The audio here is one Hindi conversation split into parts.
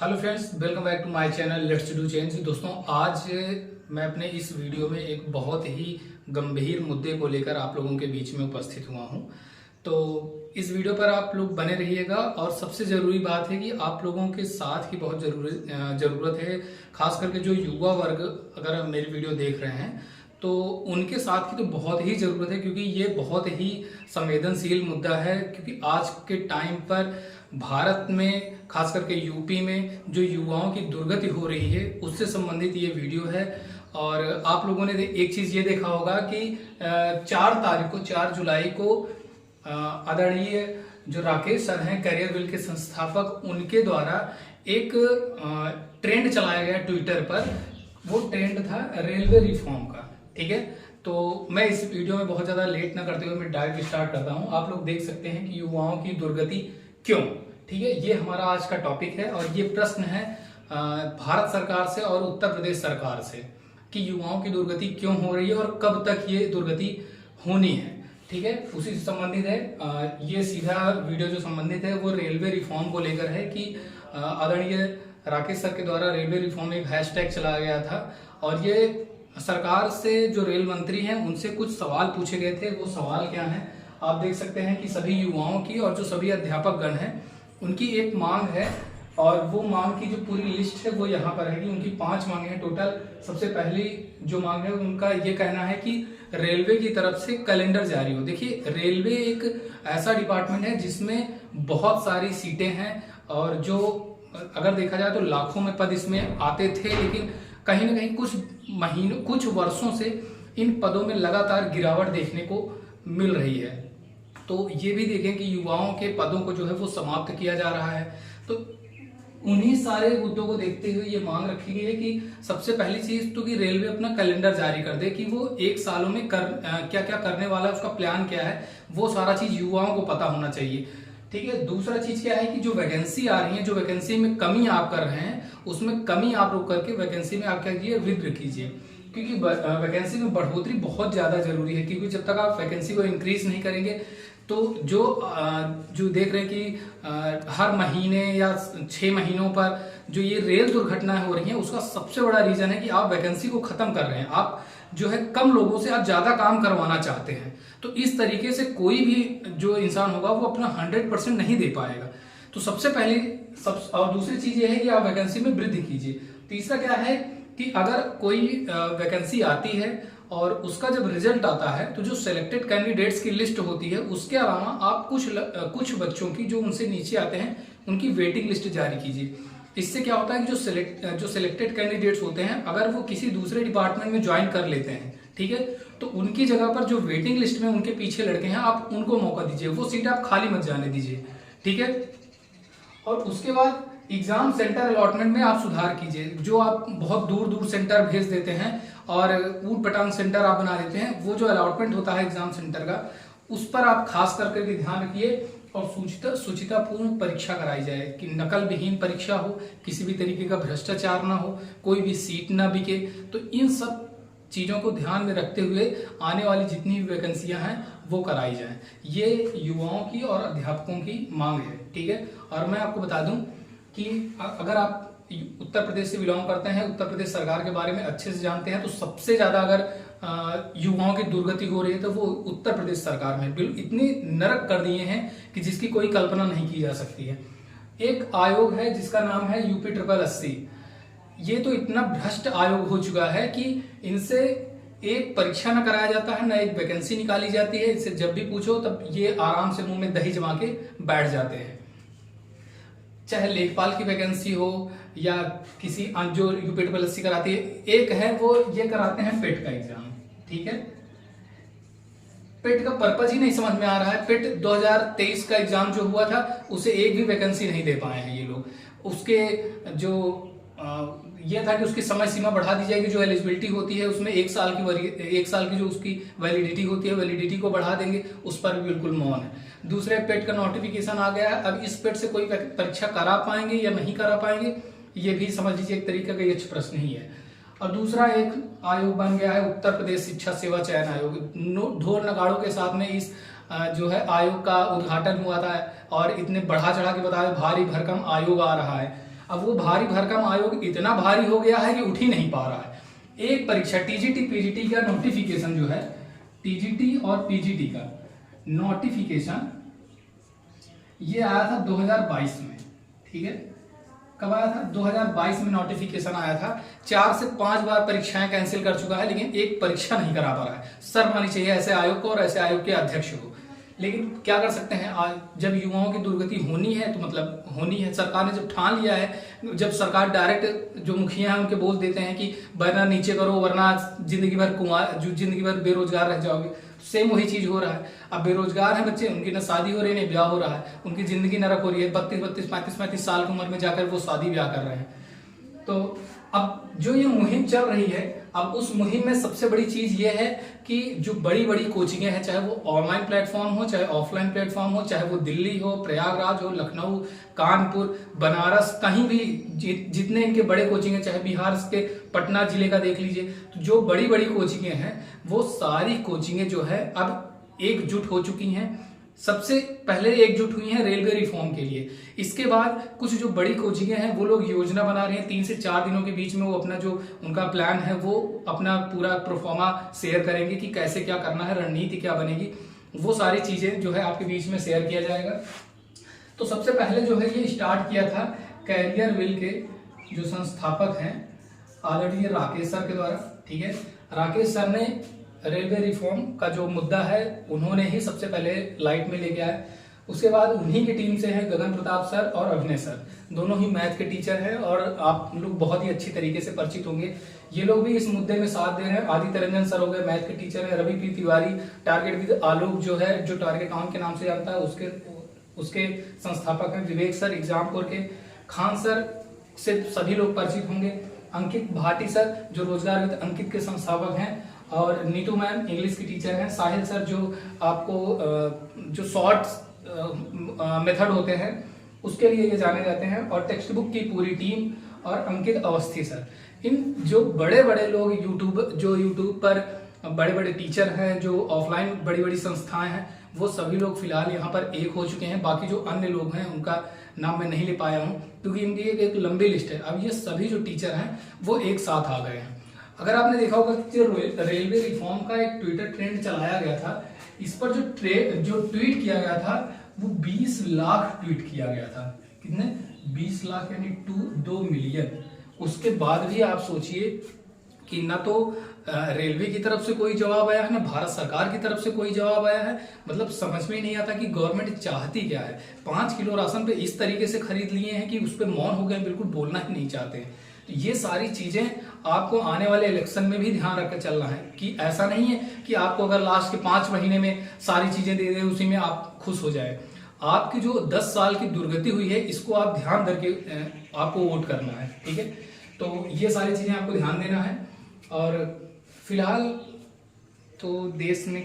Hello friends, welcome back to my channel let's do change. दोस्तों, आज मैं अपने इस वीडियो में एक बहुत ही गंभीर मुद्दे को लेकर आप लोगों के बीच में उपस्थित हुआ हूं। तो इस वीडियो पर आप लोग बने रहिएगा और सबसे ज़रूरी बात है कि आप लोगों के साथ की बहुत ज़रूरत है। खास करके जो युवा वर्ग अगर मेरी वीडियो देख रहे हैं तो उनके साथ की तो बहुत ही ज़रूरत है, क्योंकि ये बहुत ही संवेदनशील मुद्दा है। क्योंकि आज के टाइम पर भारत में, खास करके यूपी में जो युवाओं की दुर्गति हो रही है उससे संबंधित ये वीडियो है। और आप लोगों ने एक चीज़ ये देखा होगा कि 4 जुलाई को आदरणीय जो राकेश सर हैं, करियर विल के संस्थापक, उनके द्वारा एक ट्रेंड चलाया गया ट्विटर पर। वो ट्रेंड था रेलवे रिफॉर्म का। ठीक है, तो मैं इस वीडियो में बहुत ज़्यादा लेट ना करते हुए मैं डायरेक्ट स्टार्ट करता हूं। आप लोग देख सकते हैं कि युवाओं की दुर्गति क्यों। ठीक है, ये हमारा आज का टॉपिक है और ये प्रश्न है भारत सरकार से और उत्तर प्रदेश सरकार से कि युवाओं की दुर्गति क्यों हो रही है और कब तक ये दुर्गति होनी है। ठीक है, उसी से संबंधित है। ये सीधा वीडियो जो संबंधित है वो रेलवे रिफॉर्म को लेकर है कि आदरणीय राकेश सर के द्वारा रेलवे रिफॉर्म एक हैशटैग चलाया गया था और ये सरकार से जो रेल मंत्री हैं उनसे कुछ सवाल पूछे गए थे। वो सवाल क्या हैं आप देख सकते हैं कि सभी युवाओं की और जो सभी अध्यापक गण हैं उनकी एक मांग है और वो मांग की जो पूरी लिस्ट है वो यहाँ पर है कि उनकी 5 मांगे हैं टोटल। सबसे पहली जो मांग है उनका ये कहना है कि रेलवे की तरफ से कैलेंडर जारी हो। देखिए, रेलवे एक ऐसा डिपार्टमेंट है जिसमें बहुत सारी सीटें हैं और जो अगर देखा जाए तो लाखों में पद इसमें आते थे, लेकिन कहीं ना कहीं कुछ वर्षों से इन पदों में लगातार गिरावट देखने को मिल रही है। तो ये भी देखें कि युवाओं के पदों को जो है वो समाप्त किया जा रहा है। तो उन्हीं सारे मुद्दों को देखते हुए ये मांग रखी गई है कि सबसे पहली चीज तो कि रेलवे अपना कैलेंडर जारी कर दे कि वो 1 सालों में क्या क्या करने वाला है, उसका प्लान क्या है, वो सारा चीज युवाओं को पता होना चाहिए। ठीक है, दूसरा चीज क्या है कि जो वैकेंसी आ रही है, जो वैकेंसी में कमी आप कर रहे हैं उसमें कमी आप रोक करके वैकेंसी में आप क्या कीजिए, विड्रॉ कीजिए। क्योंकि वैकेंसी में बढ़ोतरी बहुत ज्यादा जरूरी है, क्योंकि जब तक आप वैकेंसी को इंक्रीज नहीं करेंगे तो जो देख रहे हैं कि हर महीने या 6 महीनों पर जो ये रेल दुर्घटनाएं हो रही हैं उसका सबसे बड़ा रीजन है कि आप वैकेंसी को खत्म कर रहे हैं। आप जो है कम लोगों से आप ज्यादा काम करवाना चाहते हैं। तो इस तरीके से कोई भी जो इंसान होगा वो अपना 100% नहीं दे पाएगा। तो सबसे पहली और दूसरी चीज ये है कि आप वैकेंसी में वृद्धि कीजिए। तीसरा क्या है कि अगर कोई वैकेंसी आती है और उसका जब रिजल्ट आता है तो जो सिलेक्टेड कैंडिडेट्स की लिस्ट होती है उसके अलावा आप कुछ बच्चों की जो उनसे नीचे आते हैं उनकी वेटिंग लिस्ट जारी कीजिए। इससे क्या होता है कि जो सिलेक्टेड कैंडिडेट्स होते हैं अगर वो किसी दूसरे डिपार्टमेंट में ज्वाइन कर लेते हैं, ठीक है, तो उनकी जगह पर जो वेटिंग लिस्ट में उनके पीछे लड़के हैं आप उनको मौका दीजिए, वो सीट आप खाली मत जाने दीजिए। ठीक है, और उसके बाद एग्जाम सेंटर अलॉटमेंट में आप सुधार कीजिए। जो आप बहुत दूर दूर सेंटर भेज देते हैं और ऊट पटांग सेंटर आप बना देते हैं, वो जो अलॉटमेंट होता है एग्जाम सेंटर का उस पर आप खास करके ध्यान रखिए और शुचितापूर्ण परीक्षा कराई जाए कि नकल विहीन परीक्षा हो, किसी भी तरीके का भ्रष्टाचार ना हो, कोई भी सीट ना बिके। तो इन सब चीजों को ध्यान में रखते हुए आने वाली जितनी भी वैकेंसियां हैं वो कराई जाएं। ये युवाओं की और अध्यापकों की मांग है। ठीक है, और मैं आपको बता दूं कि अगर आप उत्तर प्रदेश से बिलोंग करते हैं, उत्तर प्रदेश सरकार के बारे में अच्छे से जानते हैं, तो सबसे ज्यादा अगर युवाओं की दुर्गति हो रही है तो वो उत्तर प्रदेश सरकार में इतनी नरक कर दिए हैं कि जिसकी कोई कल्पना नहीं की जा सकती है। एक आयोग है जिसका नाम है यूपी 8080। ये तो इतना भ्रष्ट आयोग हो चुका है कि इनसे एक परीक्षा न कराया जाता है, न एक वैकेंसी निकाली जाती है। इनसे जब भी पूछो तब ये आराम से मुंह में दही जमा के बैठ जाते हैं। चाहे लेखपाल की वैकेंसी हो या किसी जो यूपी 8080 कराती है, एक है वो ये कराते हैं पेट का एग्जाम। ठीक है, पेट का पर्पज ही नहीं समझ में आ रहा है। पेट 2023 का एग्जाम जो हुआ था उसे एक भी वैकेंसी नहीं दे पाए हैं ये लोग। उसके जो ये था कि उसकी समय सीमा बढ़ा दी जाएगी, जो एलिजिबिलिटी होती है उसमें 1 साल की जो उसकी वैलिडिटी होती है, वैलिडिटी को बढ़ा देंगे, उस पर भी बिल्कुल मौन है। दूसरे पेट का नोटिफिकेशन आ गया है, अब इस पेट से कोई परीक्षा करा पाएंगे या नहीं करा पाएंगे ये भी समझ लीजिए एक तरीके का यक्ष प्रश्न ही है। और दूसरा एक आयोग बन गया है उत्तर प्रदेश शिक्षा सेवा चयन आयोग। ढोल नगाड़ों के साथ में इस जो है आयोग का उद्घाटन हुआ था और इतने बढ़ा चढ़ा के बताया भारी भरकम आयोग आ रहा है। अब वो भारी भरकम आयोग इतना भारी हो गया है कि उठ ही नहीं पा रहा है। एक परीक्षा टीजीटी पीजीटी का नोटिफिकेशन जो है, टीजीटी और पीजीटी का नोटिफिकेशन ये आया था 2022 में, ठीक है। कब आया था? 2022 में नोटिफिकेशन आया था। 4 से 5 बार परीक्षाएं कैंसिल कर चुका है, लेकिन एक परीक्षा नहीं करा पा रहा है। शर्म आनी चाहिए ऐसे आयोग को और ऐसे आयोग के अध्यक्ष को। लेकिन क्या कर सकते हैं, आज जब युवाओं की दुर्गति होनी है तो मतलब होनी है। सरकार ने जब ठान लिया है, जब सरकार डायरेक्ट जो मुखिया हैं उनके बोल देते हैं कि वरना नीचे करो वरना जिंदगी भर जिंदगी भर बेरोजगार रह जाओगे, सेम वही चीज हो रहा है। अब बेरोजगार हैं बच्चे, उनकी ना शादी हो रही है ना ब्याह हो रहा है, उनकी जिंदगी नरक हो रही है। 32, 35 साल की उम्र में जाकर वो शादी ब्याह कर रहे हैं। तो अब जो ये मुहिम चल रही है, अब उस मुहिम में सबसे बड़ी चीज ये है कि जो बड़ी बड़ी कोचिंगें हैं, चाहे वो ऑनलाइन प्लेटफॉर्म हो चाहे ऑफलाइन प्लेटफॉर्म हो, चाहे वो दिल्ली हो, प्रयागराज हो, लखनऊ, कानपुर, बनारस, कहीं भी जितने इनके बड़े कोचिंग हैं, चाहे बिहार के पटना जिले का देख लीजिए, तो जो बड़ी बड़ी कोचिंगें हैं वो सारी कोचिंगें जो है अब एकजुट हो चुकी हैं। सबसे पहले एकजुट हुई हैं रेलवे रिफॉर्म के लिए। इसके बाद कुछ जो बड़ी कोचिंगें हैं वो लोग योजना बना रहे हैं। 3 से 4 दिनों के बीच में वो अपना जो उनका प्लान है वो अपना पूरा प्रोफॉर्मा शेयर करेंगे कि कैसे क्या करना है, रणनीति क्या बनेगी, वो सारी चीजें जो है आपके बीच में शेयर किया जाएगा। तो सबसे पहले जो है ये स्टार्ट किया था कैरियर विल के जो संस्थापक हैं, ऑलरेडी ये राकेश सर के द्वारा, ठीक है। राकेश सर ने रेलवे रिफॉर्म का जो मुद्दा है उन्होंने ही सबसे पहले लाइट में लेके आए। उसके बाद उन्हीं की टीम से हैं गगन प्रताप सर और अभिनय सर, दोनों ही मैथ के टीचर हैं और आप लोग बहुत ही अच्छी तरीके से परिचित होंगे। ये लोग भी इस मुद्दे में साथ दे रहे हैं। आदित्य रंजन सर हो गए, मैथ के टीचर हैं। Ravi P Tiwari target with Alok जो है, जो टारगेट ऑन के नाम से जानता है, उसके संस्थापक हैं। विवेक सर एग्जाम कोर के, खान सर से सभी लोग परिचित होंगे। अंकित भाटी सर जो रोजगार विद अंकित के संस्थापक हैं, और नीतू मैम इंग्लिश की टीचर हैं। साहिल सर जो आपको जो शॉर्ट मेथड होते हैं उसके लिए ये जाने जाते हैं, और टेक्स्ट बुक की पूरी टीम, और अंकित अवस्थी सर। इन जो बड़े बड़े लोग यूट्यूब पर बड़े बड़े टीचर हैं, जो ऑफलाइन बड़ी बड़ी संस्थाएं हैं, वो सभी लोग फिलहाल यहाँ पर एक हो चुके हैं। बाकी जो अन्य लोग हैं उनका नाम मैं नहीं ले पाया हूँ क्योंकि इनकी एक लंबी लिस्ट है। अब ये सभी जो टीचर हैं वो एक साथ आ गए हैं। अगर आपने देखा होगा कि रेलवे रिफॉर्म का एक ट्विटर ट्रेंड चलाया गया था, इस पर जो ट्वीट किया गया था वो 20 लाख ट्वीट किया गया था। कितने? 20 लाख यानी 2 मिलियन। उसके बाद भी आप सोचिए कि ना तो रेलवे की तरफ से कोई जवाब आया है, ना भारत सरकार की तरफ से कोई जवाब आया है। मतलब समझ में ही नहीं आता कि गवर्नमेंट चाहती क्या है। 5 किलो राशन पे इस तरीके से खरीद लिए हैं कि उस पर मौन हो गए, बिल्कुल बोलना ही नहीं चाहते। तो ये सारी चीजें आपको आने वाले इलेक्शन में भी ध्यान रखकर चलना है कि ऐसा नहीं है कि आपको अगर लास्ट के 5 महीने में सारी चीजें दे दे उसी में आप खुश हो जाए। आपकी जो 10 साल की दुर्गति हुई है इसको आप ध्यान करके आपको वोट करना है, ठीक है। तो ये सारी चीजें आपको ध्यान देना है। और फिलहाल तो देश में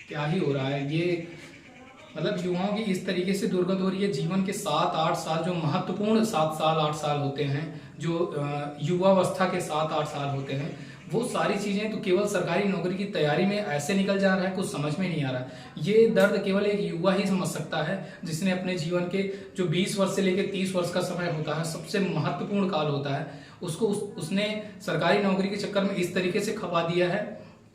क्या ही हो रहा है, ये मतलब युवाओं की इस तरीके से दुर्गत हो रही है। जीवन के 7-8 साल जो महत्वपूर्ण 7 साल 8 साल होते हैं, जो युवावस्था के 7-8 साल होते हैं, वो सारी चीजें तो केवल सरकारी नौकरी की तैयारी में ऐसे निकल जा रहा है, कुछ समझ में नहीं आ रहा। ये दर्द केवल एक युवा ही समझ सकता है जिसने अपने जीवन के जो 20 वर्ष से लेकर 30 वर्ष का समय होता है, सबसे महत्वपूर्ण काल होता है, उसको उसने सरकारी नौकरी के चक्कर में इस तरीके से खपा दिया है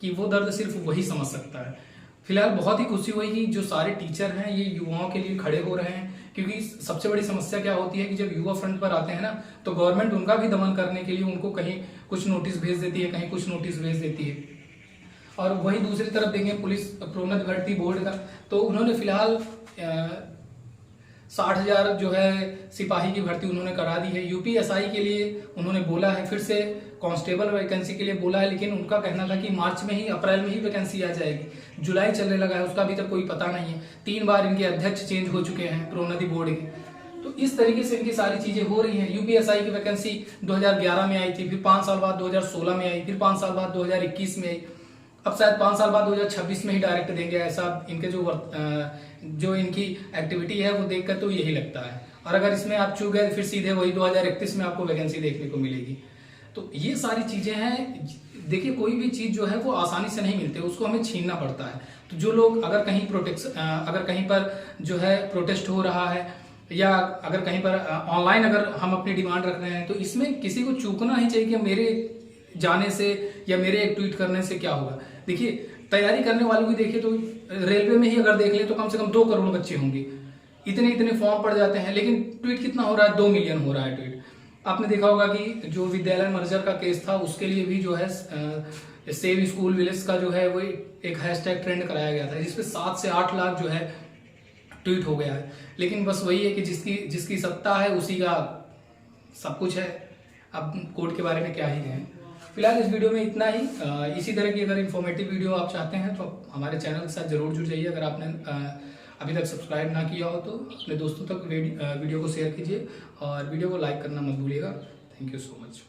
कि वो दर्द सिर्फ वही समझ सकता है। फिलहाल बहुत ही खुशी हुई कि जो सारे टीचर हैं ये युवाओं के लिए खड़े हो रहे हैं, क्योंकि सबसे बड़ी समस्या क्या होती है कि जब युवा फ्रंट पर आते हैं ना तो गवर्नमेंट उनका भी दमन करने के लिए उनको कहीं कुछ नोटिस भेज देती है, कहीं कुछ नोटिस भेज देती है। और वही दूसरी तरफ देंगे पुलिस प्रोन्नत भर्ती बोर्ड का, तो उन्होंने फिलहाल 60,000 जो है सिपाही की भर्ती उन्होंने करा दी है। यूपीएसआई के लिए उन्होंने बोला है, फिर से कांस्टेबल वैकेंसी के लिए बोला है, लेकिन उनका कहना था कि मार्च में ही अप्रैल में ही वैकेंसी आ जाएगी। जुलाई चलने लगा है, उसका अभी तक कोई पता नहीं है। 3 बार इनके अध्यक्ष चेंज हो चुके हैं प्रोन्नति बोर्ड के। तो इस तरीके से इनकी सारी चीजें हो रही हैं। यूपीएसआई की वैकेंसी 2011 में आई थी, फिर 5 साल बाद 2016 में आई, फिर 5 साल बाद 2021 में आई, अब शायद 5 साल बाद 2026 में ही डायरेक्ट देंगे। ऐसा इनके जो इनकी एक्टिविटी है वो देखकर तो यही लगता है। और अगर इसमें आप चूक गए फिर सीधे वही 2031 में आपको वैकेंसी देखने को मिलेगी। तो ये सारी चीजें हैं। देखिए कोई भी चीज जो है वो आसानी से नहीं मिलती, उसको हमें छीनना पड़ता है। तो जो लोग अगर कहीं पर जो है प्रोटेस्ट हो रहा है या अगर कहीं पर ऑनलाइन अगर हम अपनी डिमांड रख रहे हैं, तो इसमें किसी को चूकना ही चाहिए कि मेरे जाने से या मेरे एक ट्वीट करने से क्या होगा। देखिए, तैयारी करने वालों की देखिए तो रेलवे में ही अगर देख ले तो कम से कम 2 करोड़ बच्चे होंगे, इतने फॉर्म पड़ जाते हैं, लेकिन ट्वीट कितना हो रहा है, 2 मिलियन हो रहा है ट्वीट। आपने देखा होगा कि जो विद्यालय मर्जर का केस था, उसके लिए भी जो है सेव स्कूल विलेज का जो है वो एक हैशटैग ट्रेंड कराया गया था, जिसपे 7 से 8 लाख जो है ट्वीट हो गया है। लेकिन बस वही है कि जिसकी सत्ता है उसी का सब कुछ है। अब कोर्ट के बारे में क्या ही कहें। फिलहाल इस वीडियो में इतना ही। इसी तरह की अगर इन्फॉर्मेटिव वीडियो आप चाहते हैं तो हमारे चैनल के साथ जरूर जुड़ जाइए। अगर आपने अभी तक सब्सक्राइब ना किया हो तो अपने दोस्तों तक वीडियो को शेयर कीजिए और वीडियो को लाइक करना मत भूलिएगा। Thank you so much.